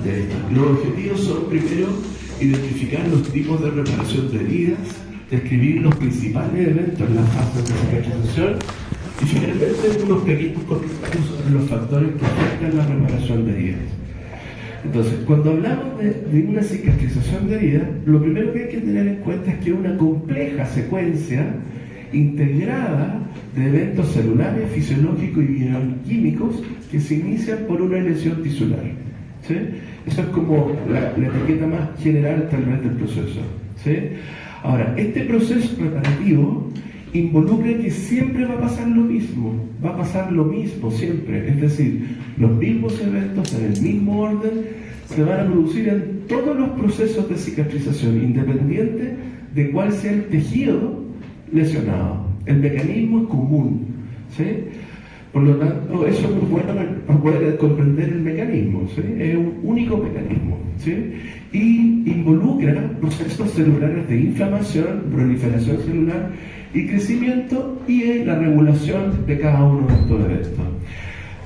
de esto. Los objetivos son, primero, identificar los tipos de reparación de heridas, describir los principales eventos en las fases de cicatrización y finalmente unos pequeños comentarios sobre los factores que afectan la reparación de heridas. Entonces, cuando hablamos de una cicatrización de heridas, lo primero que hay que tener en cuenta es que es una compleja secuencia integrada de eventos celulares, fisiológicos y bioquímicos que se inician por una lesión tisular. ¿Sí? Eso es como la etiqueta más general tal vez del proceso. ¿Sí? Ahora, este proceso reparativo involucra que siempre va a pasar lo mismo siempre, es decir, los mismos eventos en el mismo orden se van a producir en todos los procesos de cicatrización, independiente de cuál sea el tejido lesionado. El mecanismo es común, ¿sí? Por lo tanto, eso es muy bueno para poder comprender el mecanismo, ¿sí? Es un único mecanismo, ¿sí? Y involucra procesos celulares de inflamación, proliferación celular y crecimiento y la regulación de cada uno de estos eventos.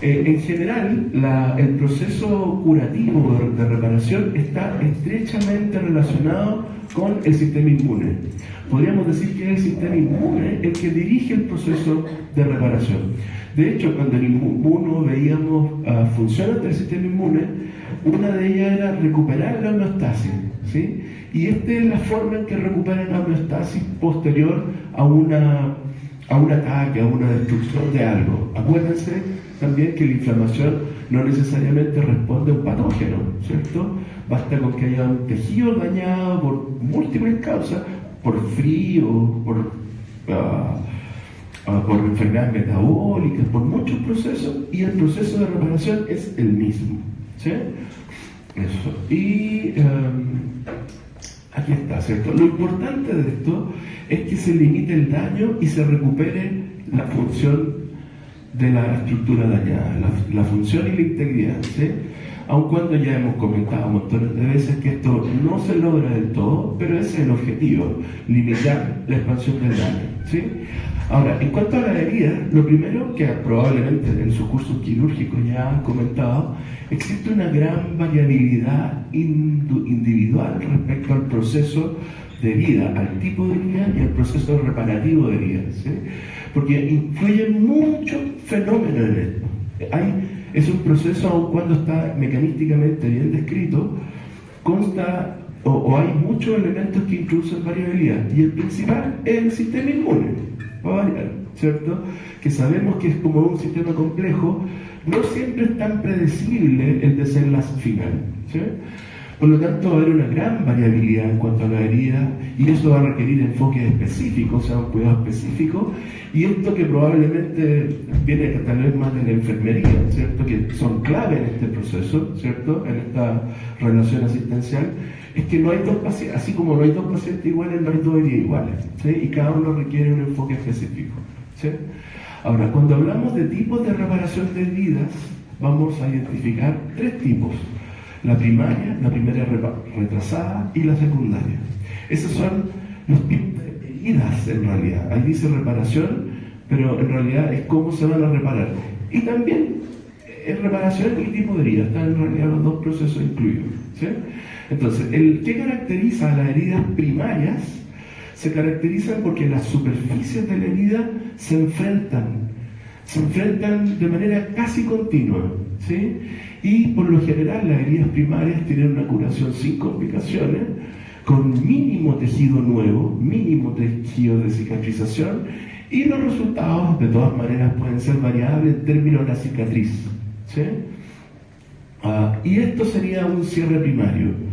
En general, el proceso curativo de reparación está estrechamente relacionado con el sistema inmune. Podríamos decir que es el sistema inmune el que dirige el proceso de reparación. De hecho, cuando en Inmuno veíamos funciones del sistema inmune, una de ellas era recuperar la homeostasis, ¿sí? Y esta es la forma en que recuperan la homeostasis posterior a un ataque, a una destrucción de algo. Acuérdense también que la inflamación no necesariamente responde a un patógeno, ¿cierto? Basta con que haya un tejido dañado por múltiples causas, por frío, por enfermedades metabólicas, por muchos procesos, y el proceso de reparación es el mismo, ¿sí? Eso. Y aquí está, ¿cierto? Lo importante de esto es que se limite el daño y se recupere la función de la estructura dañada, la función y la integridad, ¿sí? Aun cuando ya hemos comentado montones de veces que esto no se logra del todo, pero ese es el objetivo, limitar la expansión del daño, ¿sí? Ahora, en cuanto a la herida, lo primero que probablemente en sus cursos quirúrgicos ya han comentado, existe una gran variabilidad individual respecto al proceso de herida, al tipo de herida y al proceso reparativo de herida, ¿sí? Porque influyen muchos fenómenos en esto. Es un proceso, aun cuando está mecanísticamente bien descrito, consta o hay muchos elementos que introducen variabilidad, y el principal es el sistema inmune, va a variar, ¿cierto? Que sabemos que es como un sistema complejo, no siempre es tan predecible el desenlace final, ¿sí? Por lo tanto, va a haber una gran variabilidad en cuanto a la herida, y eso va a requerir enfoques específicos, o sea, un cuidado específico, y esto que probablemente viene tal vez más de la enfermería, ¿cierto? Que son clave en este proceso, ¿cierto? En esta relación asistencial, es que no hay dos pacientes, así como no hay dos pacientes iguales, no hay dos heridas iguales, ¿sí? Y cada uno requiere un enfoque específico, ¿sí? Ahora, cuando hablamos de tipos de reparación de heridas, vamos a identificar tres tipos: la primaria, la primera retrasada, y la secundaria. Esos son los tipos de heridas en realidad. Ahí dice reparación, pero en realidad es cómo se van a reparar. Y también es reparación y tipo de herida, están en realidad los dos procesos incluidos, ¿sí? Entonces, ¿qué caracteriza a las heridas primarias? Se caracterizan porque las superficies de la herida se enfrentan de manera casi continua, ¿sí? Y por lo general las heridas primarias tienen una curación sin complicaciones, con mínimo tejido nuevo, mínimo tejido de cicatrización, y los resultados de todas maneras pueden ser variables en términos de la cicatriz, ¿sí? Y esto sería un cierre primario.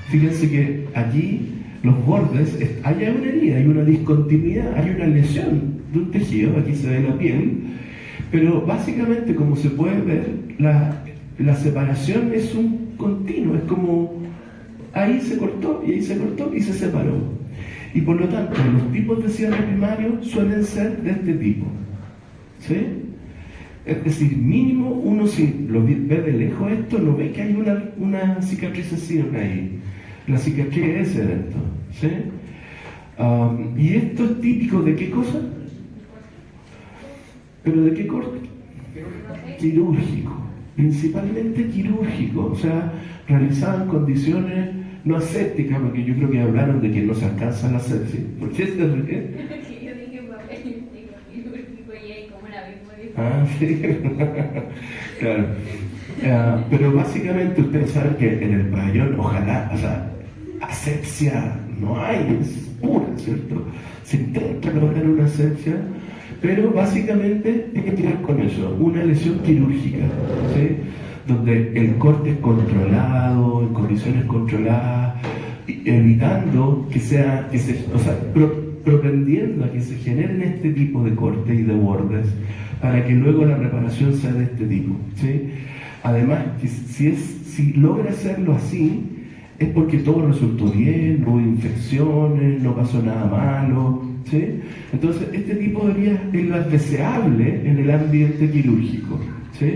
Fíjense que aquí los bordes, hay una herida, hay una discontinuidad, hay una lesión de un tejido, aquí se ve la piel, pero básicamente, como se puede ver, la separación es un continuo, es como ahí se cortó y ahí se cortó y se separó. Y por lo tanto, los tipos de cierre primario suelen ser de este tipo, ¿sí? Es decir, mínimo uno, si lo ve de lejos esto, no ve que hay una cicatrización ahí. La cicatriz es ese evento, ¿sí? Y esto es típico de qué cosa? ¿Pero de qué corte? Quirúrgico, principalmente quirúrgico, o sea, realizaban condiciones no asépticas, porque yo creo que hablaron de que no se alcanza la asepsia. ¿Por qué se ríe? Porque yo dije papel quirúrgico y ahí como la misma diferencia. Ah, sí, claro. Pero básicamente ustedes saben que en el pabellón, ojalá, o sea, asepsia no hay, es pura, ¿cierto? Se intenta lograr una asepsia, pero básicamente tiene que ver con eso, una lesión quirúrgica, ¿sí? Donde el corte es controlado, en condiciones controladas, evitando que sea, o sea, propendiendo a que se generen este tipo de cortes y de bordes, para que luego la reparación sea de este tipo, ¿sí? Además, si logra hacerlo así, es porque todo resultó bien, no hubo infecciones, no pasó nada malo, ¿sí? Entonces, este tipo de vías es la deseable en el ambiente quirúrgico, ¿sí?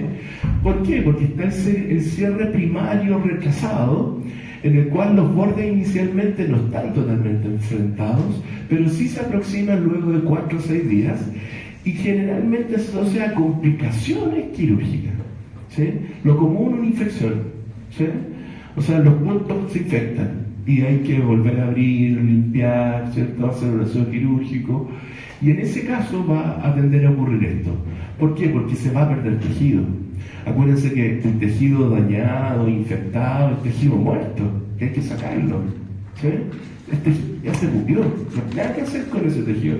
¿Por qué? Porque está el cierre primario retrasado, en el cual los bordes inicialmente no están totalmente enfrentados, pero sí se aproximan luego de 4 o 6 días, y generalmente se asocia a complicaciones quirúrgicas, ¿sí? Lo común, una infección, ¿sí? O sea, los puntos se infectan y hay que volver a abrir, limpiar, ¿cierto? Hacer un aseo quirúrgico. Y en ese caso va a tender a ocurrir esto. ¿Por qué? Porque se va a perder tejido. Acuérdense que el tejido dañado, infectado, es tejido muerto, que hay que sacarlo, ¿sí? Este ya se murió, no hay nada que hacer con ese tejido.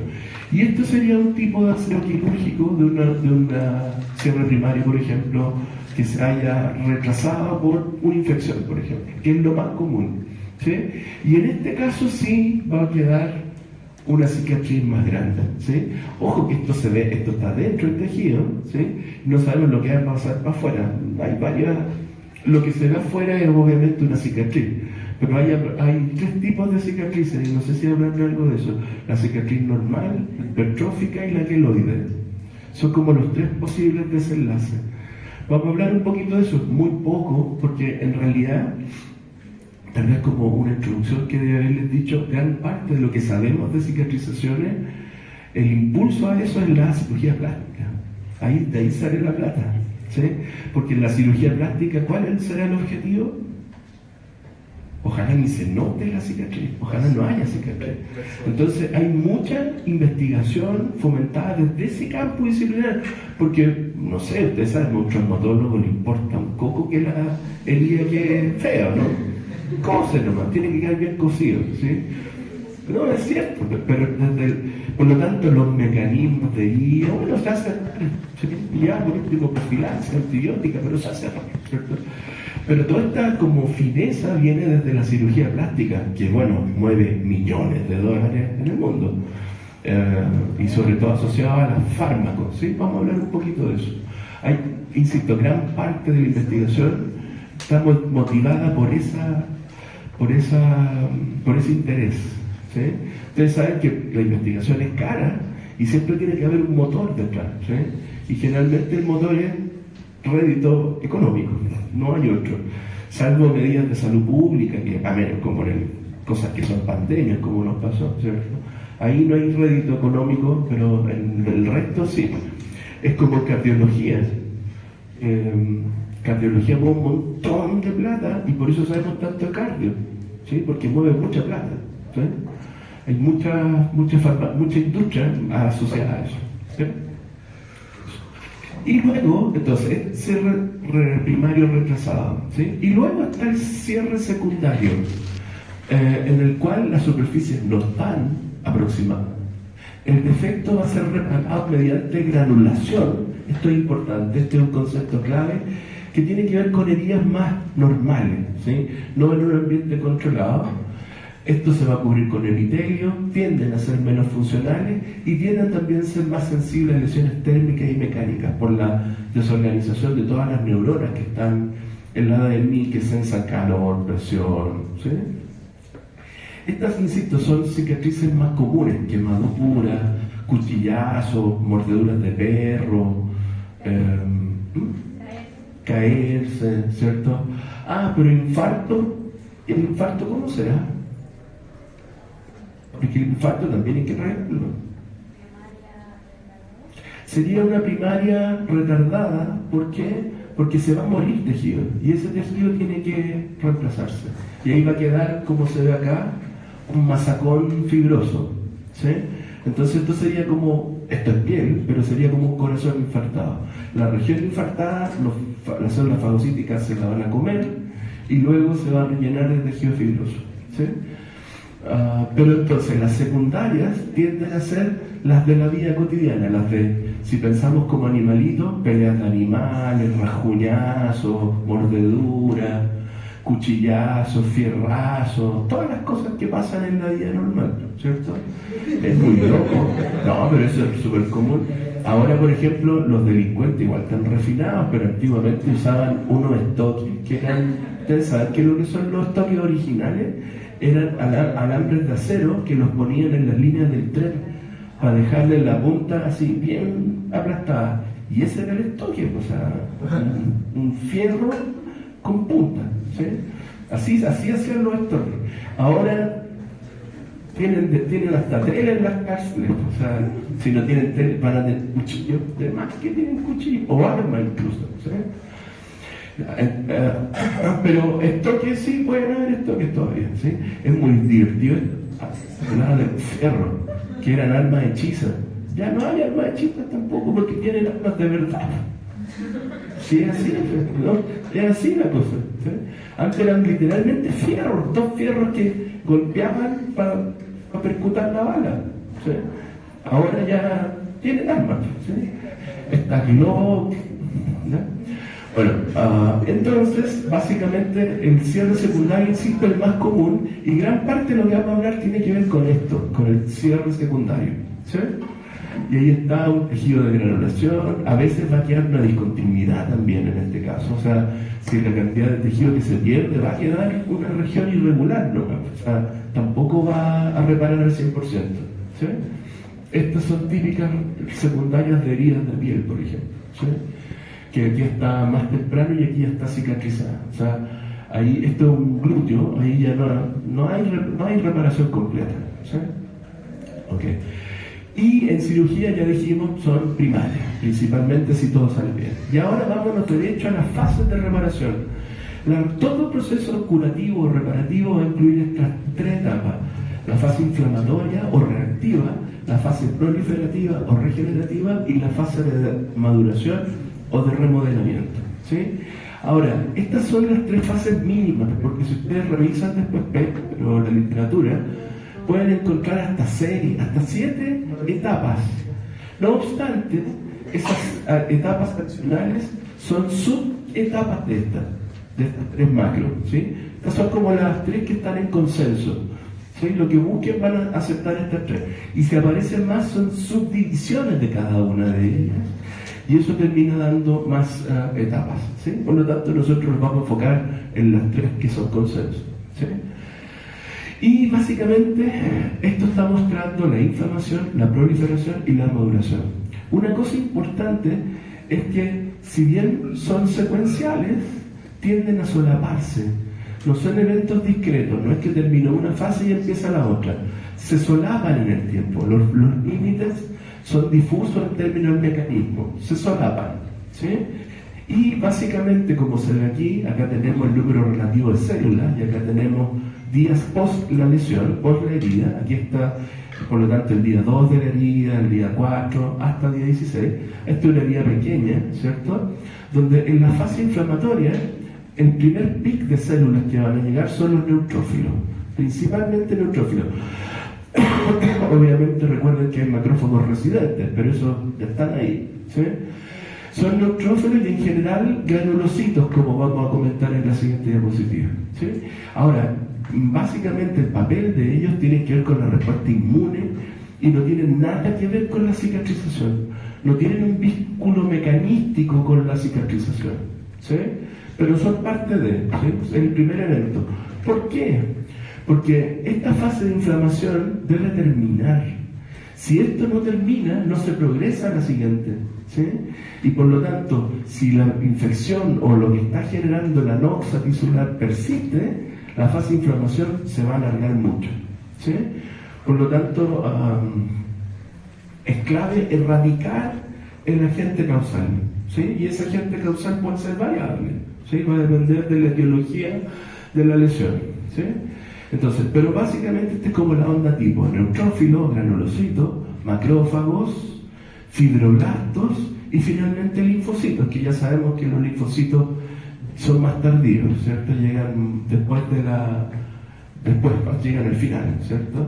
Y esto sería un tipo de aseo quirúrgico de una cierre primario, por ejemplo, que se haya retrasado por una infección, por ejemplo, que es lo más común, ¿sí? Y en este caso sí va a quedar una cicatriz más grande, ¿sí? Ojo que esto se ve, esto está dentro del tejido, ¿sí? No sabemos lo que va a pasar para afuera. Hay varias, lo que se ve afuera es obviamente una cicatriz, pero hay 3 tipos de cicatrices, y no sé si hablan algo de eso: la cicatriz normal, la hipertrófica y la queloide. Son como los 3 posibles desenlaces. Vamos a hablar un poquito de eso, muy poco, porque en realidad, tal vez como una introducción que debe haberles dicho, gran parte de lo que sabemos de cicatrizaciones, el impulso a eso es la cirugía plástica. De ahí sale la plata, ¿sí? Porque en la cirugía plástica, ¿cuál será el objetivo? Ojalá ni se note la cicatriz, ojalá no haya cicatriz. Entonces hay mucha investigación fomentada desde ese campo disciplinar, porque, no sé, ustedes saben, a un traumatólogo le importa un coco que la herida quede fea, ¿no? Cose nomás, tiene que quedar bien cosido, ¿sí? No, es cierto, pero por lo tanto los mecanismos de herida, bueno, se hace ya por último profilaxis antibiótica, pero se hace, ¿cierto? Pero toda esta como fineza viene desde la cirugía plástica, que bueno, mueve millones de dólares en el mundo, y sobre todo asociada a los fármacos, ¿sí? Vamos a hablar un poquito de eso. Hay, insisto, gran parte de la investigación está motivada por ese interés, ¿sí? Ustedes saben que la investigación es cara y siempre tiene que haber un motor detrás, ¿sí? Y generalmente el motor es rédito económico, no hay otro, salvo medidas de salud pública, que a menos como en cosas que son pandemias, como nos pasó, ¿cierto? Ahí no hay rédito económico, pero en el resto sí. Es como cardiología. Cardiología mueve un montón de plata y por eso sabemos tanto de cardio, ¿sí? Porque mueve mucha plata, ¿sí? Hay mucha industria asociada a eso, ¿sí? Y luego, entonces, cierre primario retrasado, ¿sí? Y luego está el cierre secundario, en el cual las superficies no están aproximadas. El defecto va a ser reparado mediante granulación. Esto es importante, este es un concepto clave que tiene que ver con heridas más normales, ¿sí? No en un ambiente controlado. Esto se va a cubrir con epitelio, tienden a ser menos funcionales y tienden también a ser más sensibles a lesiones térmicas y mecánicas por la desorganización de todas las neuronas que están en la ADMI, que sensan calor, presión, ¿sí? Estas, insisto, son cicatrices más comunes: quemaduras, cuchillazos, mordeduras de perro, caerse, ¿cierto? Pero infarto, ¿el infarto cómo será? Porque el infarto también hay que traerlo. Sería una primaria retardada, ¿por qué? porque se va a morir tejido y ese tejido tiene que reemplazarse. Y ahí va a quedar, como se ve acá, un masacón fibroso, ¿sí? Entonces esto sería como, esto es piel, pero sería como un corazón infartado. La región infartada, las células fagocíticas se la van a comer y luego se va a rellenar de tejido fibroso, ¿sí? Pero entonces las secundarias tienden a ser las de la vida cotidiana, las de, si pensamos como animalitos, peleas de animales, rasguñazos, mordeduras, cuchillazos, fierrazos, todas las cosas que pasan en la vida normal, ¿cierto? Es muy loco, no, pero eso es súper común. Ahora, por ejemplo, los delincuentes igual están refinados, pero antiguamente usaban unos estoques que eran, ustedes saben que lo que son los estoques originales eran alambres de acero que los ponían en las líneas del tren para dejarle la punta así bien aplastada, y ese era el estoque, o sea, un fierro con punta, ¿sí? Así hacían los estoques. Ahora tienen hasta tela en las cárceles, o sea, si no tienen tela van a tener cuchillos, de más que tienen cuchillos, o armas incluso, ¿sí? Pero estoques sí, pueden haber estoques todavía, ¿sí? Es muy divertido. Hablaban del fierro, que eran armas hechizas. Ya no hay armas hechizas tampoco, porque tienen armas de verdad. Sí, es así, ¿no? Es así la cosa, ¿sí? Antes eran literalmente fierros, dos fierros que golpeaban para percutar la bala, ¿sí? Ahora ya tienen armas, ¿sí? Está Glock, ¿no? Bueno, entonces, básicamente, el cierre secundario, insisto, es el más común, y gran parte de lo que vamos a hablar tiene que ver con esto, con el cierre secundario, ¿sí? Y ahí está un tejido de granulación, a veces va a quedar una discontinuidad también en este caso, o sea, si la cantidad de tejido que se pierde va a quedar una región irregular, ¿no? O sea, tampoco va a reparar al 100%, ¿sí? Estas son típicas secundarias de heridas de piel, por ejemplo, ¿sí? Que aquí está más temprano y aquí ya está cicatrizada. O sea, ahí esto es un glúteo, ahí ya no hay reparación completa, ¿sí? Okay. Y en cirugía, ya dijimos, son primarias, principalmente si todo sale bien. Y ahora vámonos derecho a las fases de reparación. Todo proceso curativo o reparativo va a incluir estas tres etapas: la fase inflamatoria o reactiva, la fase proliferativa o regenerativa y la fase de maduración o de remodelamiento, ¿sí? Ahora, estas son las tres fases mínimas, porque si ustedes revisan después pero la literatura, pueden encontrar hasta 7 etapas. No obstante, esas etapas accionales son subetapas de estas tres macros, ¿sí? Estas son como las tres que están en consenso, ¿sí? Lo que busquen van a aceptar estas tres. Y si aparecen más, son subdivisiones de cada una de ellas. Y eso termina dando más etapas, ¿sí? Por lo tanto, nosotros nos vamos a enfocar en las tres que son consensos, ¿sí? Y básicamente esto está mostrando la inflamación, la proliferación y la maduración. Una cosa importante es que, si bien son secuenciales, tienden a solaparse. No son eventos discretos, no es que terminó una fase y empieza la otra. Se solapan en el tiempo. Los límites son difusos en términos del mecanismo, se solapan, ¿sí? Y básicamente, como se ve aquí, acá tenemos el número relativo de células y acá tenemos días post la lesión, post la herida. Aquí está, por lo tanto, el día 2 de la herida, el día 4, hasta el día 16. Esta es una herida pequeña, ¿cierto? Donde en la fase inflamatoria, el primer pic de células que van a llegar son los neutrófilos, principalmente neutrófilos. Obviamente recuerden que hay macrófagos residentes, pero esos ya están ahí, ¿sí? Son neutrófilos y en general granulocitos, como vamos a comentar en la siguiente diapositiva, ¿sí? Ahora, básicamente el papel de ellos tiene que ver con la respuesta inmune y no tienen nada que ver con la cicatrización, no tienen un vínculo mecanístico con la cicatrización, ¿sí? Pero son parte de, ¿sí? El primer evento. ¿Por qué? Porque esta fase de inflamación debe terminar. Si esto no termina, no se progresa a la siguiente, ¿sí? Y por lo tanto, si la infección o lo que está generando la noxa tisular persiste, la fase de inflamación se va a alargar mucho, ¿sí? Por lo tanto, es clave erradicar el agente causal, ¿sí? Y ese agente causal puede ser variable, ¿sí? Va a depender de la etiología de la lesión, ¿sí? Entonces, pero básicamente este es como la onda tipo neutrófilos, granulocitos, macrófagos, fibroblastos y finalmente linfocitos, que ya sabemos que los linfocitos son más tardíos, ¿cierto? Llegan después llegan al final, ¿cierto?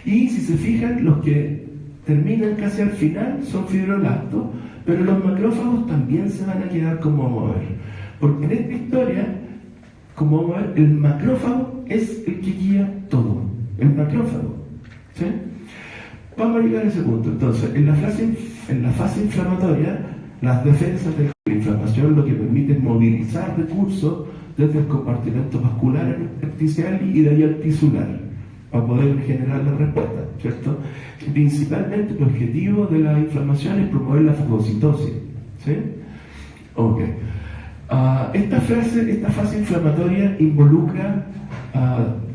Y si se fijan, los que terminan casi al final son fibroblastos, pero los macrófagos también se van a quedar como vamos a ver. Porque en esta historia, como vamos a ver, el macrófago es el que guía todo. El macrófago, ¿sí? Vamos a llegar a ese punto. Entonces, en la fase inflamatoria, las defensas de la inflamación lo que permite es movilizar recursos desde el compartimento vascular intersticial y de ahí al tisular, para poder generar la respuesta, ¿cierto? Principalmente el objetivo de la inflamación es promover la fagocitosis, ¿sí? Ok. Esta fase inflamatoria involucra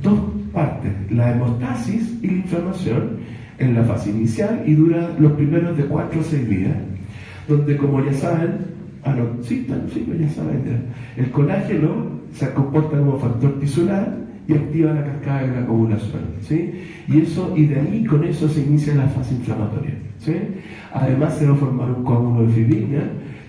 dos partes, la hemostasis y la inflamación en la fase inicial y dura los primeros de 4 a 6 días, donde como ya saben, ya saben, el colágeno se comporta como factor tisular y activa la cascada de la coagulación, ¿sí? Y de ahí con eso se inicia la fase inflamatoria, ¿sí? Además se va a formar un coágulo de fibrina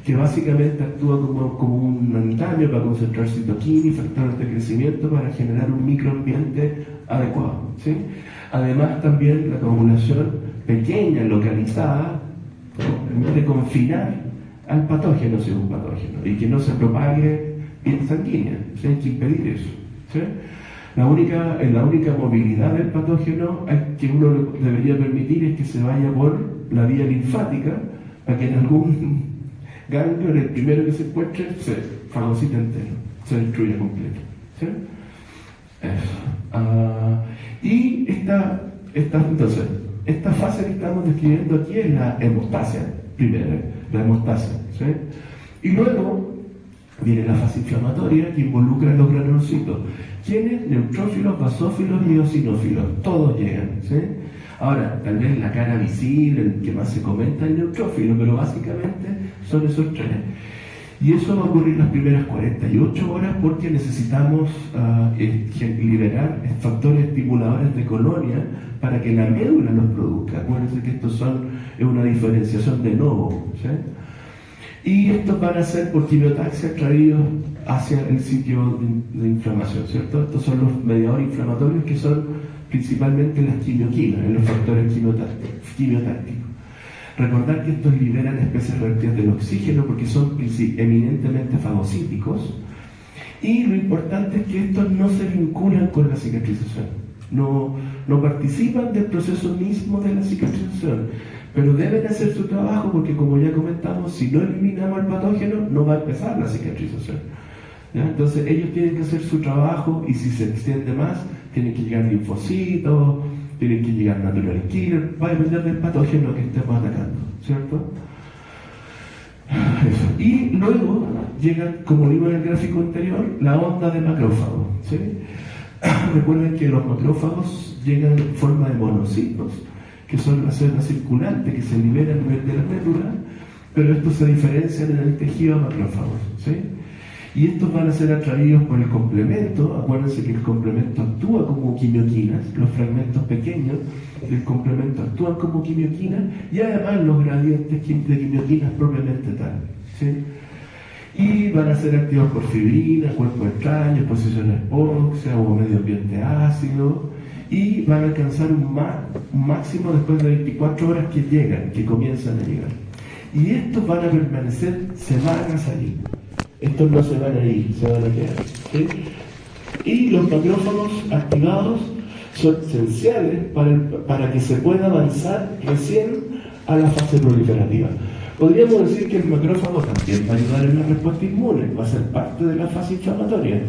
que básicamente actúa como un andamio para concentrar citoquina y factores de crecimiento para generar un microambiente adecuado, ¿sí? Además también la coagulación pequeña, localizada, permite confinar al patógeno si es un patógeno y que no se propague en sanguínea, ¿sí? Hay que impedir eso, ¿sí? La única movilidad del patógeno que uno debería permitir es que se vaya por la vía linfática para que en algún ganglio, en el primero que se encuentre, se fagocite entero, se destruya completo, ¿sí? Eso. Y entonces, esta fase que estamos describiendo aquí es la hemostasia, primero, la hemostasia, ¿sí? Y luego viene la fase inflamatoria que involucra a los granulocitos. ¿Quiénes? Neutrófilos, basófilos y eosinófilos. Todos llegan, ¿sí? Ahora, tal vez la cara visible, el que más se comenta es el neutrófilo, pero básicamente son esos tres. Y eso va a ocurrir las primeras 48 horas porque necesitamos liberar factores estimuladores de colonia para que la médula los produzca. Acuérdense que estos es una diferenciación de novo, ¿sí? Y estos van a ser por quimiotaxia traídos hacia el sitio de inflamación, ¿cierto? Estos son los mediadores inflamatorios que son principalmente las quimioquinas, los factores quimiotácticos. Recordar que estos liberan especies reactivas del oxígeno porque son eminentemente fagocíticos, y lo importante es que estos no se vinculan con la cicatrización, no participan del proceso mismo de la cicatrización, pero deben hacer su trabajo porque, como ya comentamos, si no eliminamos el patógeno no va a empezar la cicatrización, ¿ya? Entonces ellos tienen que hacer su trabajo, y si se extiende más tienen que llegar linfocitos, tienen que llegar natural killer, va a depender del patógeno que estemos atacando, ¿cierto? Eso. Y luego llega, como vimos en el gráfico anterior, la onda de macrófago, ¿sí? Recuerden que los macrófagos llegan en forma de monocitos, que son las células circulantes que se liberan a nivel de la médula, pero estos se diferencian en el tejido de macrófagos, ¿sí? Y estos van a ser atraídos por el complemento. Acuérdense que el complemento actúa como quimioquinas, los fragmentos pequeños del complemento actúan como quimioquinas, y además los gradientes de quimioquinas propiamente tal, ¿sí? Y van a ser activados por fibrina, cuerpo extraño, exposición hipóxica o medio ambiente ácido, y van a alcanzar un máximo después de 24 horas que comienzan a llegar. Y estos van a permanecer semanas allí. Estos no se van a ir, se van a quedar, ¿sí? Y los macrófagos activados son esenciales para que se pueda avanzar recién a la fase proliferativa. Podríamos decir que el macrófago también va a ayudar en la respuesta inmune, va a ser parte de la fase inflamatoria,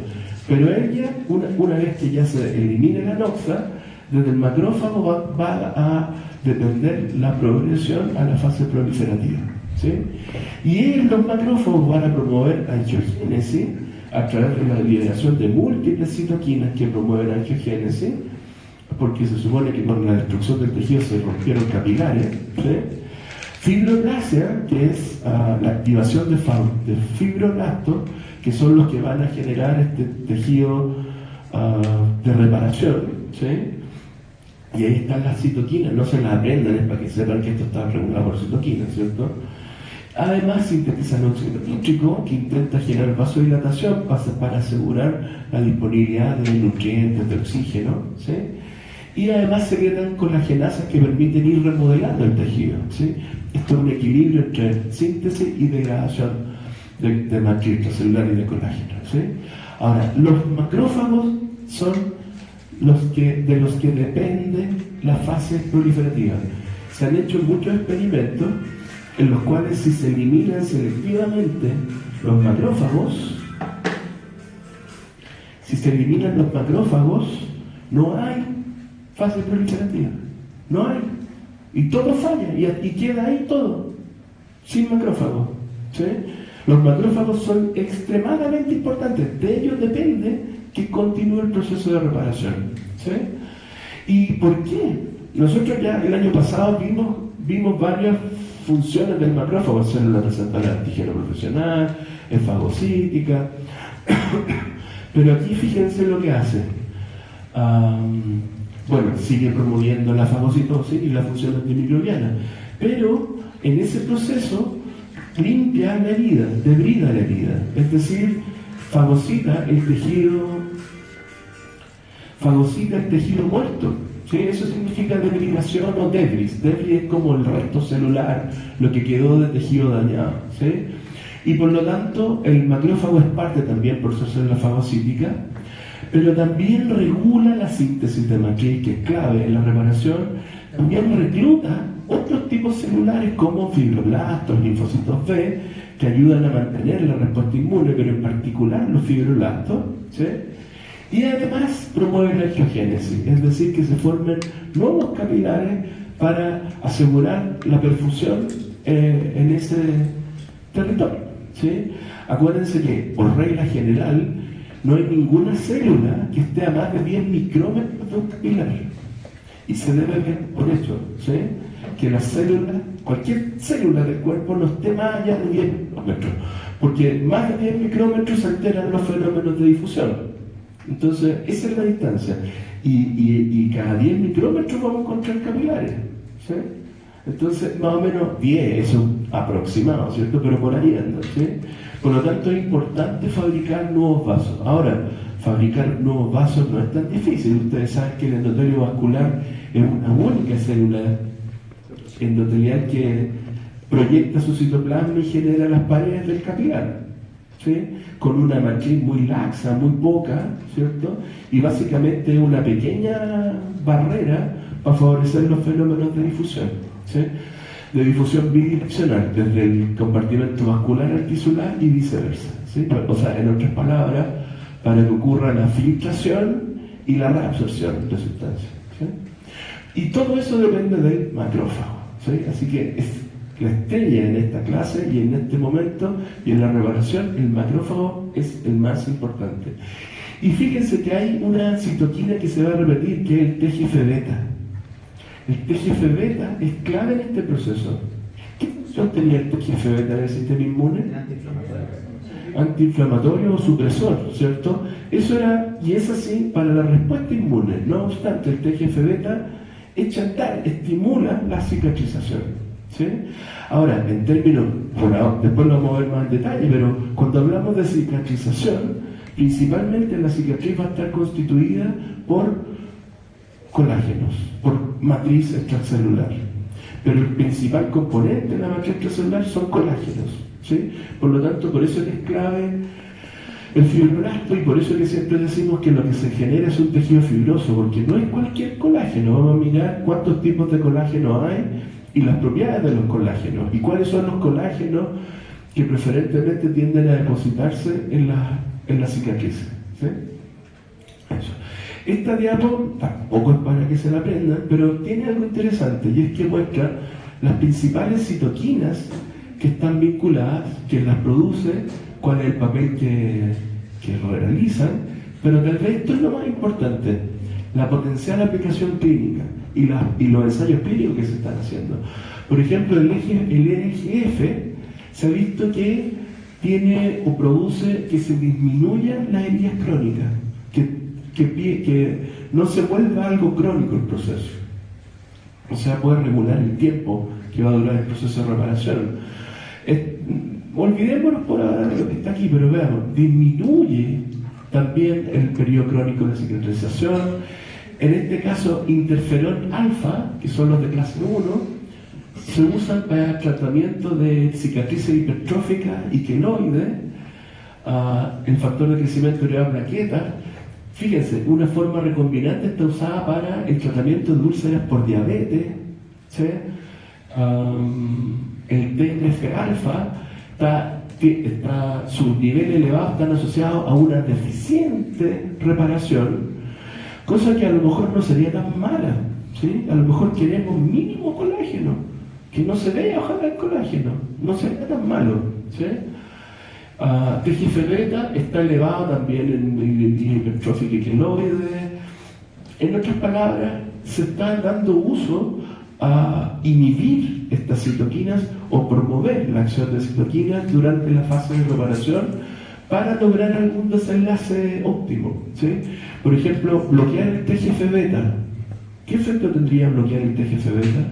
pero ella, una vez que ya se elimine la noxa, desde el macrófago va a depender la progresión a la fase proliferativa, ¿sí? Y los macrófagos van a promover angiogénesis a través de la liberación de múltiples citoquinas que promueven angiogénesis, porque se supone que con la destrucción del tejido se rompieron capilares, ¿sí? Fibroblastia, que es la activación de fibroblastos, que son los que van a generar este tejido de reparación, ¿sí? Y ahí están las citoquinas, no se las aprendan, es para que sepan que esto está regulado por citoquinas, ¿cierto? Además sintetizan óxido nítrico que intenta generar vasodilatación para asegurar la disponibilidad de nutrientes, de oxígeno, ¿sí? Y además secretan colagenasas que permiten ir remodelando el tejido, ¿sí? Esto es un equilibrio entre síntesis y degradación de matriz intracelular y de colágeno, ¿sí? Ahora, los macrófagos son de los que depende la fase proliferativa. Se han hecho muchos experimentos en los cuales si se eliminan selectivamente los macrófagos, no hay fase proliferativa, no hay, y todo falla, y queda ahí todo, sin macrófagos, ¿sí? Los macrófagos son extremadamente importantes, de ellos depende que continúe el proceso de reparación, ¿sí? ¿Y por qué? Nosotros ya el año pasado vimos varias funciones del macrófago, célula receptora de antígeno profesional, es fagocítica, pero aquí fíjense lo que hace. Bueno, sigue promoviendo la fagocitosis y la función antimicrobiana, pero en ese proceso limpia la herida, debrida la herida, es decir, fagocita el tejido muerto. ¿Sí? Eso significa debridación o debris. Debris es como el resto celular, lo que quedó de tejido dañado, ¿sí? Y por lo tanto, el macrófago es parte también por su célula fagocítica, pero también regula la síntesis de matriz, que es clave en la reparación. También recluta otros tipos celulares como fibroblastos, linfocitos B, que ayudan a mantener la respuesta inmune, pero en particular los fibroblastos, ¿sí? Y además promueve la estrogénesis, es decir, que se formen nuevos capilares para asegurar la perfusión en ese territorio, ¿sí? Acuérdense que, por regla general, no hay ninguna célula que esté a más de 10 micrómetros de un capilar. Y se debe ver por eso, ¿sí? Que la célula, cualquier célula del cuerpo no esté más allá de 10 micrómetros, porque más de 10 micrómetros alteran los fenómenos de difusión. Entonces, esa es la distancia. Y cada 10 micrómetros vamos a encontrar capilares, ¿sí? Entonces, más o menos 10, eso aproximado, ¿cierto? Pero por ahí anda, ¿sí? Por lo tanto, es importante fabricar nuevos vasos. Ahora, fabricar nuevos vasos no es tan difícil. Ustedes saben que el endotelio vascular es una única célula endotelial que proyecta su citoplasma y genera las paredes del capilar, ¿sí? Con una matriz muy laxa, muy poca, ¿cierto? Y básicamente una pequeña barrera para favorecer los fenómenos de difusión, ¿sí? De difusión bidireccional, desde el compartimento vascular al tisular y viceversa, ¿sí? O sea, en otras palabras, para que ocurra la filtración y la reabsorción de sustancias, ¿sí? Y todo eso depende del macrófago, ¿sí? Así que es la estrella en esta clase y en este momento y en la reparación, el macrófago es el más importante. Y fíjense que hay una citoquina que se va a repetir, que es el TGF-beta. El TGF-beta es clave en este proceso. ¿Qué función tenía el TGF-beta en el sistema inmune? Antiinflamatorio o supresor, ¿cierto? Eso era, y es así para la respuesta inmune. No obstante, el TGF-beta echa a andar, estimula la cicatrización, ¿sí? Ahora, en términos, después lo vamos a ver más en detalle, pero cuando hablamos de cicatrización, principalmente la cicatriz va a estar constituida por colágenos, por matriz extracelular. Pero el principal componente de la matriz extracelular son colágenos, ¿sí? Por lo tanto, por eso es clave el fibroblasto y por eso es que siempre decimos que lo que se genera es un tejido fibroso, porque no es cualquier colágeno. Vamos a mirar cuántos tipos de colágeno hay y las propiedades de los colágenos y cuáles son los colágenos que preferentemente tienden a depositarse en la cicatriz, ¿sí? Eso. Esta diapo tampoco es para que se la aprendan, pero tiene algo interesante y es que muestra las principales citoquinas que están vinculadas, quién las produce, cuál es el papel que realizan, pero tal vez esto es lo más importante. la potencial aplicación clínica y los ensayos clínicos que se están haciendo. Por ejemplo, el EGF se ha visto que tiene o produce que se disminuyan las heridas crónicas, que no se vuelva algo crónico el proceso. O sea, puede regular el tiempo que va a durar el proceso de reparación. Olvidémonos por ahora de lo que está aquí, pero veamos, disminuye también el periodo crónico de cicatrización. En este caso, interferón alfa, que son los de clase 1, se usan para tratamiento de cicatrices hipertróficas y queloides, el factor de crecimiento de la plaqueta. Fíjense, una forma recombinante está usada para el tratamiento de úlceras por diabetes, ¿sí? El TNF-alfa sus niveles elevados están asociados a una deficiente reparación, cosa que a lo mejor no sería tan mala, ¿sí? A lo mejor queremos mínimo colágeno, que no se vea ojalá el colágeno, no sería tan malo, ¿sí? TGF-beta está elevado también en hipertrófica y queloide. En otras palabras, se está dando uso a inhibir estas citoquinas o promover la acción de citoquinas durante la fase de reparación para lograr algún desenlace óptimo, ¿sí? Por ejemplo, bloquear el TGF-beta. ¿Qué efecto tendría bloquear el TGF-beta?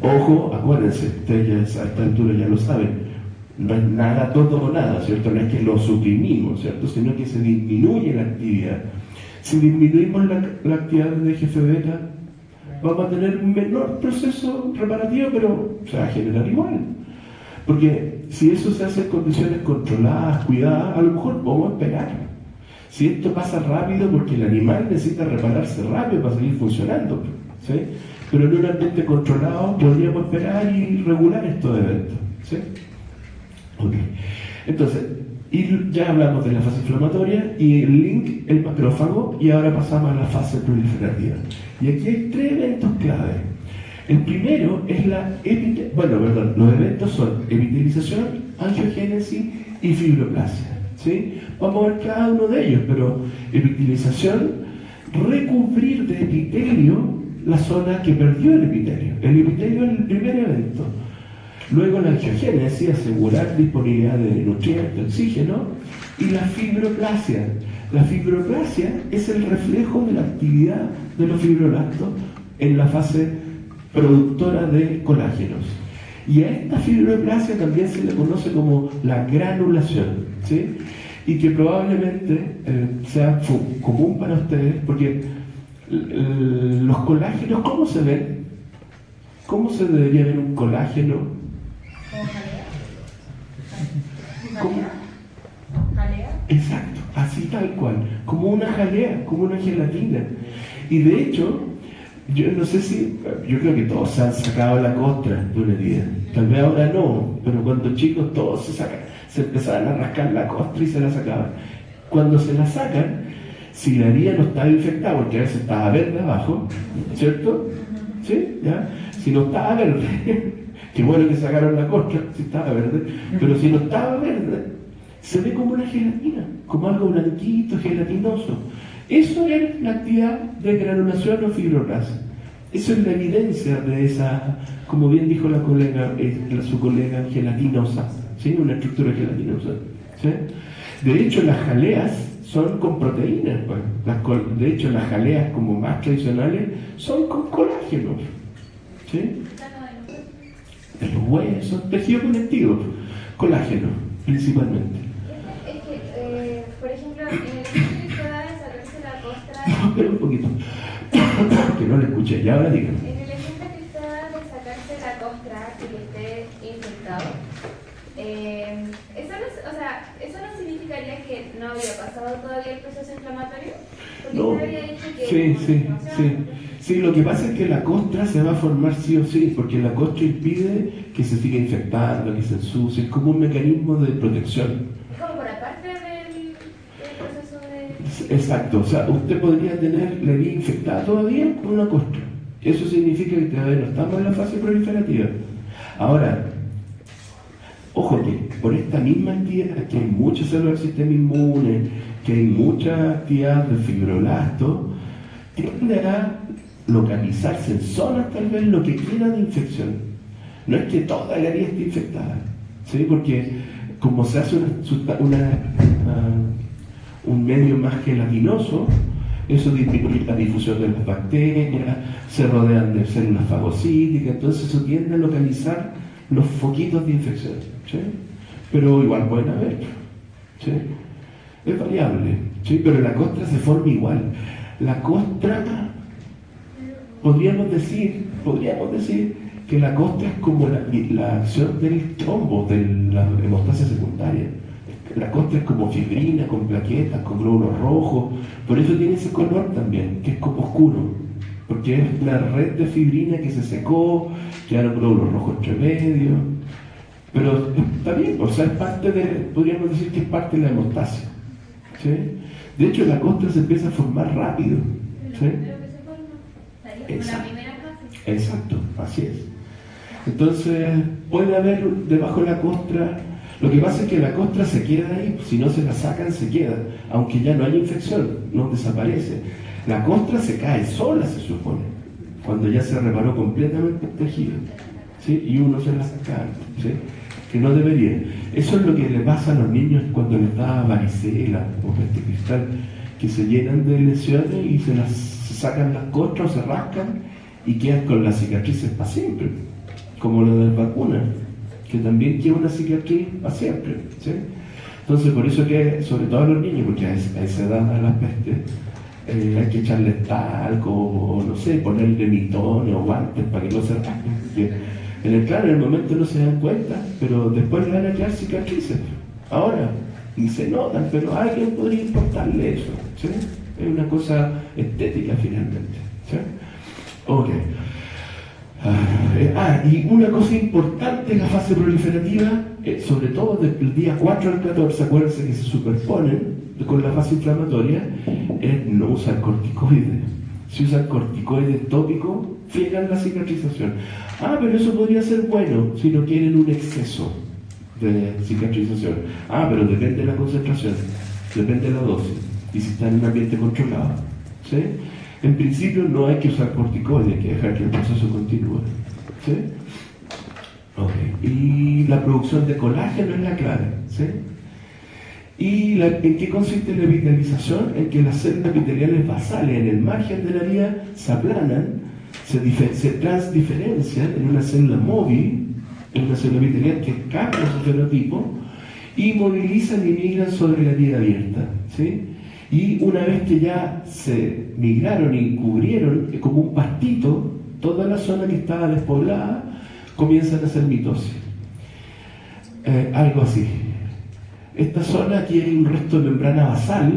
Ojo, acuérdense, ustedes a esta altura ya lo saben, no es nada todo o nada, ¿cierto? No es que lo suprimimos, ¿cierto? Sino que se disminuye la actividad. Si disminuimos la actividad de TGF-beta, vamos a tener un menor proceso reparativo, pero se va a generar igual. Porque si eso se hace en condiciones controladas, cuidadas, a lo mejor podemos esperar. Si esto pasa rápido, porque el animal necesita repararse rápido para seguir funcionando, ¿sí? Pero en un ambiente controlado podríamos esperar y regular estos eventos, ¿sí? Okay. Entonces, ya hablamos de la fase inflamatoria y el link, el macrófago, y ahora pasamos a la fase proliferativa. Y aquí hay 3 eventos clave. El primero es los eventos son epitelización, angiogénesis y fibroplasia, ¿sí? Vamos a ver cada uno de ellos, pero epitelización, recubrir de epitelio la zona que perdió el epitelio. El epitelio es el primer evento. Luego la angiogénesis, asegurar disponibilidad de nutrientes, oxígeno, y la fibroplasia. La fibroplasia es el reflejo de la actividad de los fibroblastos en la fase productora de colágenos. Y a esta fibroplasia también se le conoce como la granulación, ¿sí? Y que probablemente sea común para ustedes, porque los colágenos, ¿cómo se ven? ¿Cómo se debería ver un colágeno? ¿Jalea? Exacto, así tal cual, como una jalea, como una gelatina. Y de hecho, yo creo que todos se han sacado la costra de una herida. Tal vez ahora no, pero cuando chicos todos se empezaban a rascar la costra y se la sacaban. Cuando se la sacan, si la herida no estaba infectada, porque a veces estaba verde abajo, ¿cierto? ¿Sí? ¿Ya? Si no estaba verde, qué bueno que sacaron la costra, si estaba verde, pero si no estaba verde, se ve como una gelatina, como algo blanquito, gelatinoso. Eso es la actividad de granulación o fibroplasia. Eso es la evidencia de esa, como bien dijo la colega, su colega, gelatinosa, ¿sí? Una estructura gelatinosa, ¿sí? De hecho, las jaleas son con proteínas, pues. De hecho, las jaleas como más tradicionales son con colágenos, ¿sí? De los huesos, tejido conectivo, colágeno, principalmente. Es que, por ejemplo, en el ejemplo que usted da de sacarse la costra... No, espera un poquito, que no lo escuché, ya ahora díganme. En el ejemplo que usted da de sacarse la costra y que esté infectado, ¿eso no significaría que no había pasado todavía el proceso inflamatorio? Porque No, usted había dicho que... Sí, lo que pasa es que la costra se va a formar sí o sí, porque la costra impide que se siga infectando, que se ensucie, es como un mecanismo de protección. Es como por aparte del proceso de... Exacto, o sea, usted podría tener la herida infectada todavía con una costra. Eso significa que todavía no estamos en la fase proliferativa. Ahora, ojo que por esta misma actividad, que hay muchas células del sistema inmune, que hay mucha actividad de fibroblastos, tiende a localizarse en zonas tal vez lo que queda de infección. No es que toda la herida esté infectada, ¿sí? Porque como se hace un medio más gelatinoso, eso disminuye la difusión de las bacterias, se rodean de células fagocíticas, entonces eso tiende a localizar los foquitos de infección, ¿sí? Pero igual pueden haber, ¿sí? Es variable, ¿sí? Pero la costra se forma igual. La costra, podríamos decir que la costra es como la acción del trombo, de la hemostasia secundaria. La costra es como fibrina, con plaquetas, con glóbulos rojos, por eso tiene ese color también, que es como oscuro, porque es la red de fibrina que se secó, quedaron glóbulos rojos entre medio, pero está bien, o sea, es parte de, podríamos decir que es parte de la hemostasia, ¿sí? De hecho, la costra se empieza a formar rápido, ¿sí? Exacto. Exacto, así es. Entonces, puede haber debajo de la costra. Lo que pasa es que la costra se queda ahí, si no se la sacan se queda, aunque ya no hay infección, no desaparece. La costra se cae sola, se supone, cuando ya se reparó completamente el tejido, ¿sí? Y uno se la saca, ¿sí? Que no debería. Eso es lo que le pasa a los niños cuando les da varicela o peste cristal, que se llenan de lesiones y se sacan las costras o se rascan y quedan con las cicatrices para siempre, como lo de las vacunas, que también queda una cicatriz para siempre, ¿sí? Entonces, por eso que, sobre todo a los niños, porque a esa edad a las pestes, hay que echarle talco, o no sé, ponerle mitones o guantes para que no se rasquen. En el momento no se dan cuenta, pero después le van a quedar cicatrices. Ahora, ni se notan, pero a alguien podría importarle eso, ¿sí? Es una cosa estética finalmente, ¿sí? Ok. Y una cosa importante en la fase proliferativa, sobre todo desde el día 4 al 14, acuérdense que se superponen con la fase inflamatoria, es no usar corticoides. Si usan corticoides tópicos, friegan la cicatrización. Pero eso podría ser bueno si no quieren un exceso de cicatrización. Pero depende de la concentración, depende de la dosis y si está en un ambiente controlado, ¿sí? En principio no hay que usar corticoides, hay que dejar que el proceso continúe, ¿sí? Okay. Y la producción de colágeno es la clave, ¿sí? ¿Y en qué consiste la epitelización? En que las células epiteliales basales en el margen de la herida se aplanan, se transdiferencian en una célula móvil, en una célula epitelial que cambia su fenotipo y movilizan y migran sobre la herida abierta, ¿sí? Y una vez que ya se migraron y cubrieron como un pastito toda la zona que estaba despoblada, comienzan a hacer mitosis. Algo así. Esta zona aquí hay un resto de membrana basal,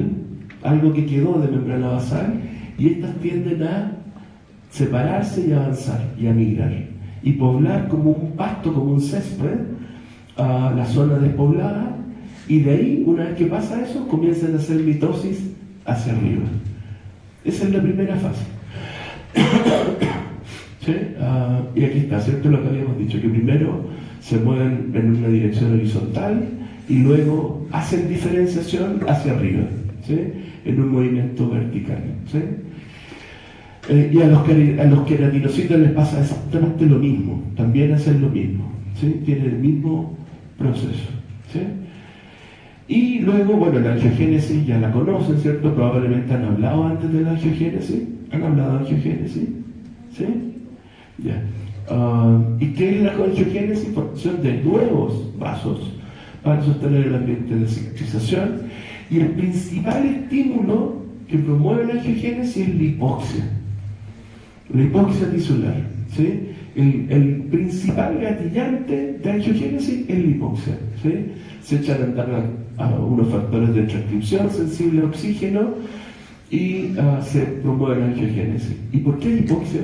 algo que quedó de membrana basal, y estas tienden a separarse y avanzar y a migrar y poblar como un pasto, como un césped, a la zona despoblada. Y de ahí, una vez que pasa eso, comienzan a hacer mitosis hacia arriba. Esa es la primera fase. ¿Sí? Y aquí está, ¿cierto? Lo que habíamos dicho, que primero se mueven en una dirección horizontal y luego hacen diferenciación hacia arriba, ¿sí? En un movimiento vertical, ¿sí? Y a los queratinocitos les pasa exactamente lo mismo, también hacen lo mismo, ¿sí? Tienen el mismo proceso, ¿sí? Y luego, bueno, la angiogénesis ya la conocen, ¿cierto? Probablemente han hablado antes de la angiogénesis. ¿Han hablado de angiogénesis? ¿Sí? Ya. ¿Y qué es la angiogénesis? Formación de nuevos vasos para sostener el ambiente de cicatrización. Y el principal estímulo que promueve la angiogénesis es la hipoxia. La hipoxia tisular, ¿sí? El principal gatillante de angiogénesis es la hipoxia, ¿sí? Se echan a andar a unos factores de transcripción sensible a oxígeno y se promueve la angiogénesis. ¿Y por qué hipoxia?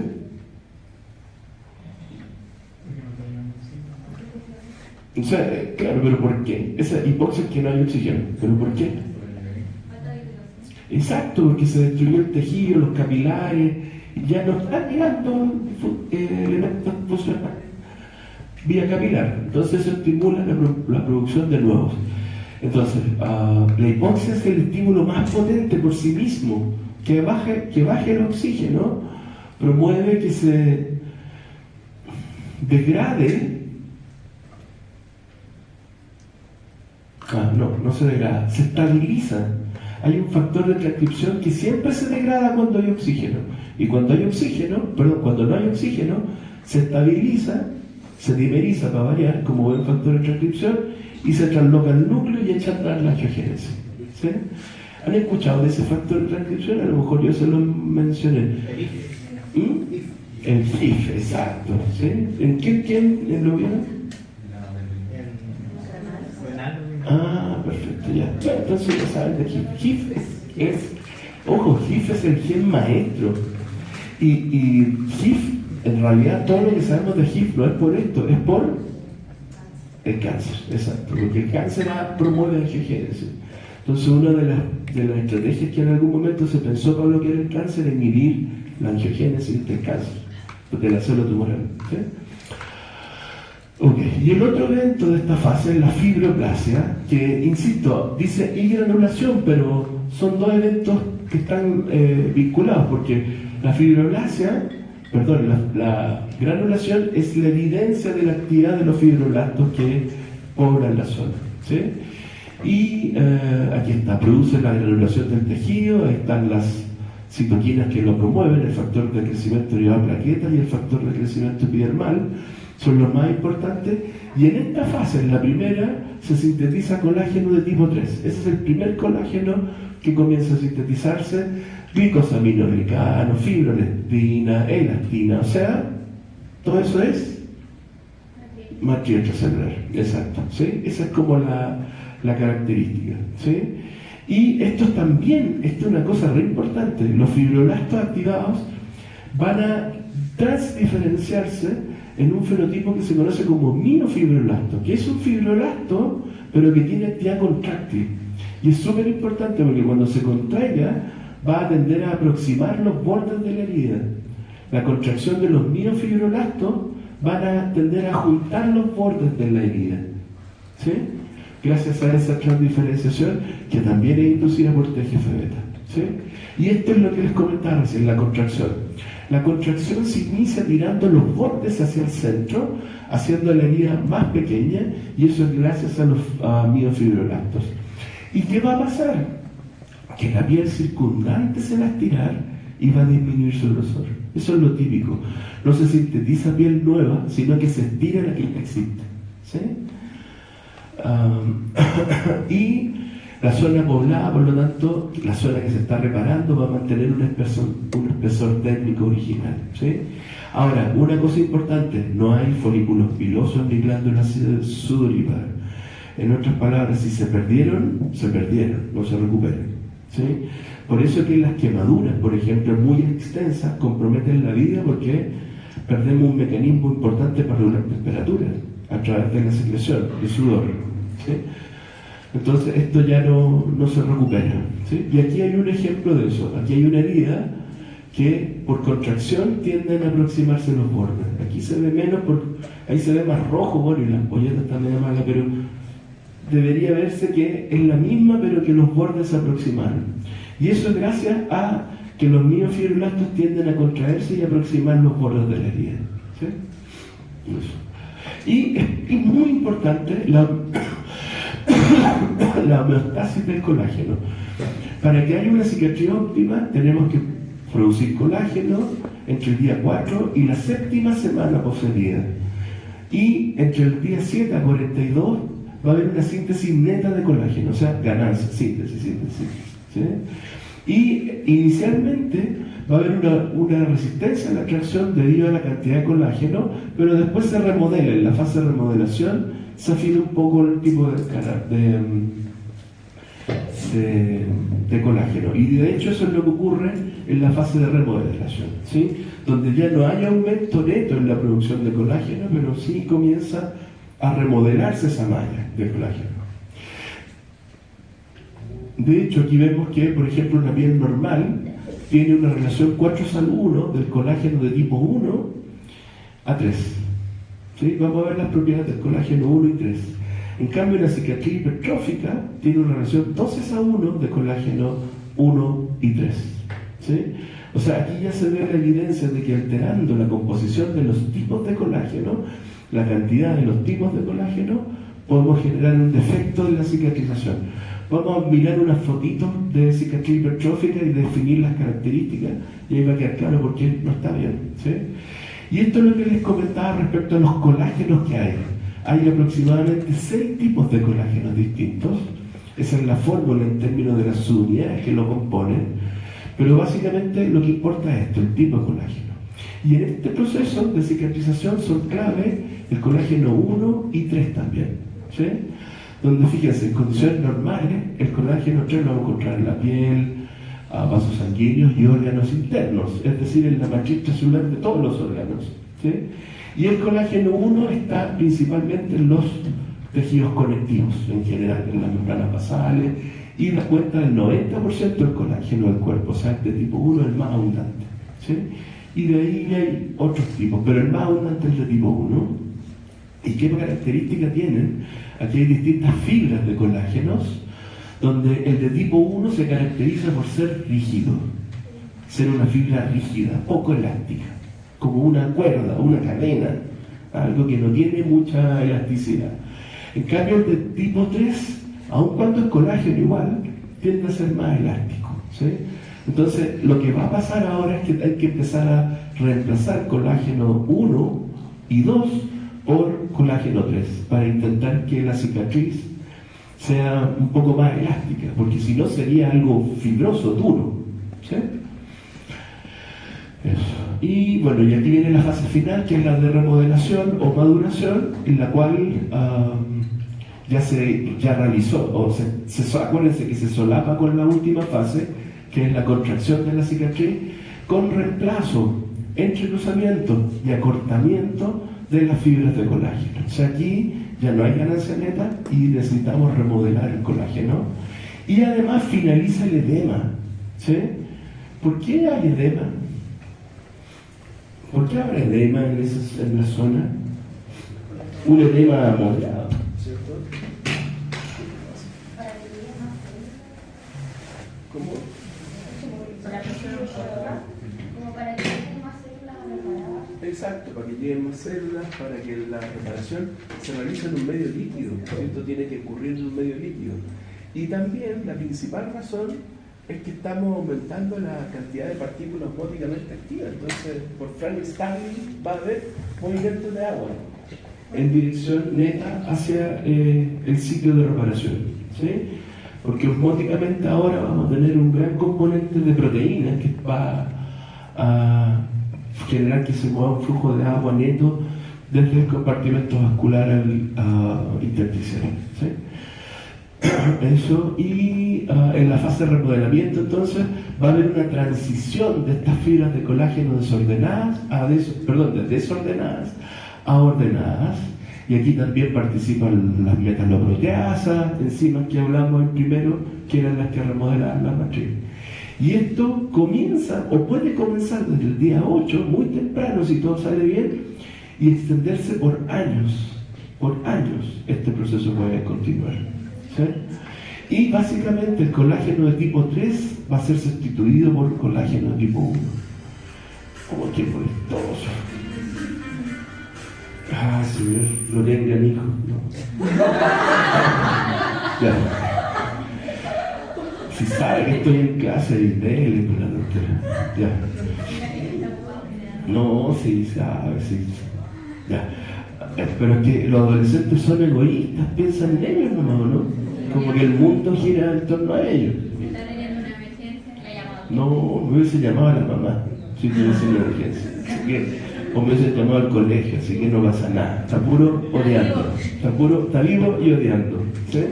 O sea, claro, pero ¿por qué? Esa hipoxia es que no hay oxígeno, ¿pero por qué? Exacto, porque se destruyó el tejido, los capilares, y ya no están llegando elementos funcionales vía capilar. Entonces eso estimula la producción de nuevos. Entonces, la hipoxia es el estímulo más potente por sí mismo que baje el oxígeno promueve que se degrade. No se degrada, se estabiliza. Hay un factor de transcripción que siempre se degrada cuando hay oxígeno. Y cuando no hay oxígeno, se estabiliza, se dimeriza para variar, como buen factor de transcripción, y se trasloca el núcleo y echa atrás la angiogénesis. ¿Sí? ¿Han escuchado de ese factor de transcripción? A lo mejor yo se lo mencioné. El HIF, exacto. ¿Sí? ¿En quién lo vieron? Perfecto, ya. Entonces ya saben de HIF. HIF es el gen maestro. Y HIF, en realidad, todo lo que sabemos de HIF no es por esto, es por el cáncer, exacto. Porque el cáncer promueve la angiogénesis. Entonces, una de las estrategias que en algún momento se pensó para bloquear el cáncer es inhibir la angiogénesis del cáncer, de la célula tumoral. ¿Sí? Okay. Y el otro evento de esta fase es la fibroplasia, que, insisto, dice y granulación, pero son dos eventos que están vinculados, porque la granulación es la evidencia de la actividad de los fibroblastos que poblan la zona. ¿Sí? Y aquí está, produce la granulación del tejido, ahí están las citoquinas que lo promueven, el factor de crecimiento derivado de plaquetas y el factor de crecimiento epidermal, son los más importantes, y en esta fase, en la primera, se sintetiza colágeno de tipo 3. Ese es el primer colágeno que comienza a sintetizarse, glicosaminoglicano, fibronectina, elastina, o sea, todo eso es matriz extracelular, exacto, ¿sí? Esa es como la característica, ¿sí? Y esto es una cosa re importante, los fibroblastos activados van a transdiferenciarse en un fenotipo que se conoce como miofibroblasto, que es un fibroblasto, pero que tiene actividad contráctil. Y es súper importante porque cuando se contraiga, va a tender a aproximar los bordes de la herida. La contracción de los miofibroblastos van a tender a juntar los bordes de la herida. ¿Sí? Gracias a esa transdiferenciación que también es inducida por TGF-beta. ¿Sí? Y esto es lo que les comentaba recién, la contracción. La contracción se inicia tirando los bordes hacia el centro, haciendo la herida más pequeña, y eso es gracias a los miofibroblastos. ¿Y qué va a pasar? Que la piel circundante se va a estirar y va a disminuir su grosor. Eso es lo típico. No se sintetiza piel nueva, sino que se estira la que ya existe. ¿Sí? Y la zona poblada, por lo tanto, la zona que se está reparando va a mantener un espesor térmico original. ¿Sí? Ahora, una cosa importante, no hay folículos pilosos ni glándulas sudoríparas. En otras palabras, si se perdieron, no se recuperan. ¿Sí? Por eso que las quemaduras, por ejemplo, muy extensas, comprometen la vida porque perdemos un mecanismo importante para regular temperatura a través de la secreción de sudor. ¿Sí? Entonces esto ya no se recupera. ¿Sí? Y aquí hay un ejemplo de eso. Aquí hay una herida que por contracción tienden a aproximarse los bordes. Aquí se ve menos, ahí se ve más rojo, bueno, y las polletas están medio malas, pero debería verse que es la misma, pero que los bordes se aproximaron. Y eso es gracias a que los miofibroblastos tienden a contraerse y aproximar los bordes de la herida. ¿Sí? Eso. Y es muy importante la homeostasis del colágeno. Para que haya una cicatriz óptima, tenemos que producir colágeno entre el día 4 y la 7ª semana poseída. Y entre el día 7 a 42 va a haber una síntesis neta de colágeno, o sea, ganancia, síntesis. ¿Sí? Y inicialmente va a haber una resistencia a la atracción debido a la cantidad de colágeno, pero después se remodela. En la fase de remodelación se afina un poco el tipo de colágeno. Y de hecho eso es lo que ocurre en la fase de remodelación, ¿sí? Donde ya no hay aumento neto en la producción de colágeno, pero sí comienza a remodelarse esa malla de colágeno. De hecho, aquí vemos que, por ejemplo, una piel normal tiene una relación 4:1 del colágeno de tipo 1 a 3. ¿Sí? Vamos a ver las propiedades del colágeno 1 y 3. En cambio, la cicatriz hipertrófica tiene una relación 2:1 de colágeno 1 y 3. ¿sí? O sea, aquí ya se ve la evidencia de que alterando la composición de los tipos de colágeno, la cantidad de los tipos de colágeno, podemos generar un defecto en la cicatrización. Vamos a mirar unas fotitos de cicatriz hipertrófica y definir las características, y ahí va a quedar claro por qué no está bien, ¿sí? Y esto es lo que les comentaba respecto a los colágenos que hay. Hay aproximadamente 6 tipos de colágenos distintos. Esa es la fórmula en términos de las subunidades que lo componen. Pero básicamente lo que importa es esto, el tipo de colágeno. Y en este proceso de cicatrización son clave el colágeno 1 y 3 también, ¿sí? Donde fíjense, en condiciones normales, el colágeno 3 lo vamos a encontrar en la piel, vasos sanguíneos y órganos internos, es decir, en la matriz celular de todos los órganos, ¿sí? Y el colágeno 1 está principalmente en los tejidos conectivos, en general, en las membranas basales, y da cuenta del 90% del colágeno del cuerpo, o sea, este tipo 1 es el más abundante, ¿sí? Y de ahí hay otros tipos, pero el más abundante es el de tipo 1. ¿Y qué características tienen? Aquí hay distintas fibras de colágenos, donde el de tipo 1 se caracteriza por ser rígido, ser una fibra rígida, poco elástica, como una cuerda, una cadena, algo que no tiene mucha elasticidad. En cambio, el de tipo 3, aun cuando es colágeno igual, tiende a ser más elástico, ¿sí? Entonces, lo que va a pasar ahora es que hay que empezar a reemplazar colágeno 1 y 2 por colágeno 3, para intentar que la cicatriz sea un poco más elástica, porque si no sería algo fibroso, duro, ¿sí? Eso. Y bueno, y aquí viene la fase final, que es la de remodelación o maduración, en la cual ya realizó, o acuérdense que se solapa con la última fase, que es la contracción de la cicatriz, con reemplazo, entrecruzamiento y acortamiento de las fibras de colágeno. O sea, aquí ya no hay ganancia neta y necesitamos remodelar el colágeno. Y además finaliza el edema, ¿sí? ¿Por qué hay edema? ¿Por qué habrá edema en la zona? Un edema moderado, ¿cierto? ¿Cómo? Exacto, para que lleguen más células, para que la reparación se realice en un medio líquido, ¿cierto? Tiene que ocurrir en un medio líquido. Y también la principal razón es que estamos aumentando la cantidad de partículas osmóticamente activas. Entonces, por Frank-Starling va a haber movimiento de agua en dirección neta hacia el ciclo de reparación, ¿sí? Porque osmóticamente ahora vamos a tener un gran componente de proteínas que va a generar que se mueva un flujo de agua neto desde el compartimento vascular al intersticial, ¿sí? Eso, y en la fase de remodelamiento entonces va a haber una transición de estas fibras de colágeno desordenadas de desordenadas a ordenadas, y aquí también participan las metaloproteasas, enzimas que hablamos en primero, que eran las que remodelaban la matriz. Y esto comienza, o puede comenzar desde el día 8, muy temprano si todo sale bien, y extenderse por años. Por años este proceso puede continuar, ¿sí? Y básicamente el colágeno de tipo 3 va a ser sustituido por colágeno de tipo 1. Como que molestoso. Ah, señor, lo tenga, hijo. No. Ya. Si sabe que estoy en clase, dele con la doctora. Ya. No, sí, sabe, sí. Ya. Pero es que los adolescentes son egoístas, piensan en ellos nomás, ¿no? Como que el mundo gira en torno a ellos. ¿Está teniendo una emergencia? ¿La llamado? No, me hubiese llamado a la mamá si tuviese una emergencia. Así que, o me hubiese llamado al colegio, así que no pasa nada. Está puro odiando. Está vivo y odiando. ¿Sí?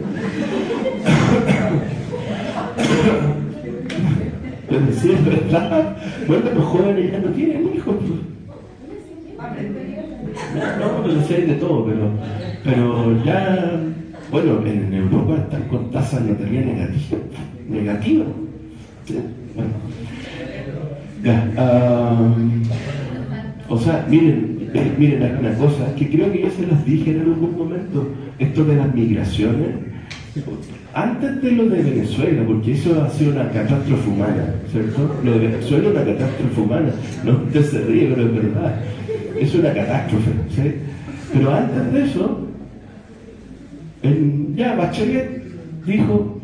Pero sí, es verdad. Bueno, los jóvenes ya no tienen hijos. No, pero sí hay de todo, pero ya, bueno, en Europa están con tasas de natalidad negativa. Sí, bueno. Ya, o sea, miren, hay una cosa que creo que ya se las dije en algún momento, esto de las migraciones. Antes de lo de Venezuela, porque eso ha sido una catástrofe humana, ¿cierto? Lo de Venezuela es una catástrofe humana, no usted se ríe, pero es verdad. Es una catástrofe, ¿sí? Pero antes de eso, ya Bachelet dijo,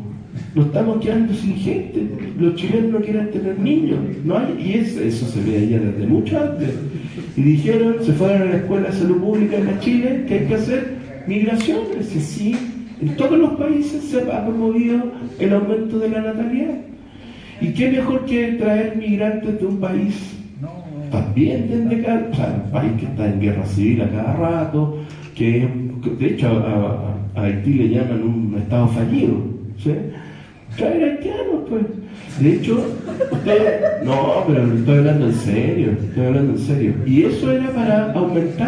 nos estamos quedando sin gente, los chilenos no quieren tener niños, no hay, y eso se ve allá desde mucho antes. Y dijeron, se fueron a la Escuela de Salud Pública en Chile, que hay que hacer migraciones, y sí, en todos los países se ha promovido el aumento de la natalidad. ¿Y qué mejor que traer migrantes de un país también desde acá, o sea, un país que está en guerra civil a cada rato, que de hecho a Haití le llaman un estado fallido, ¿sí? Traer haitianos, pues. De hecho, no, pero estoy hablando en serio, estoy hablando en serio. Y eso era para aumentar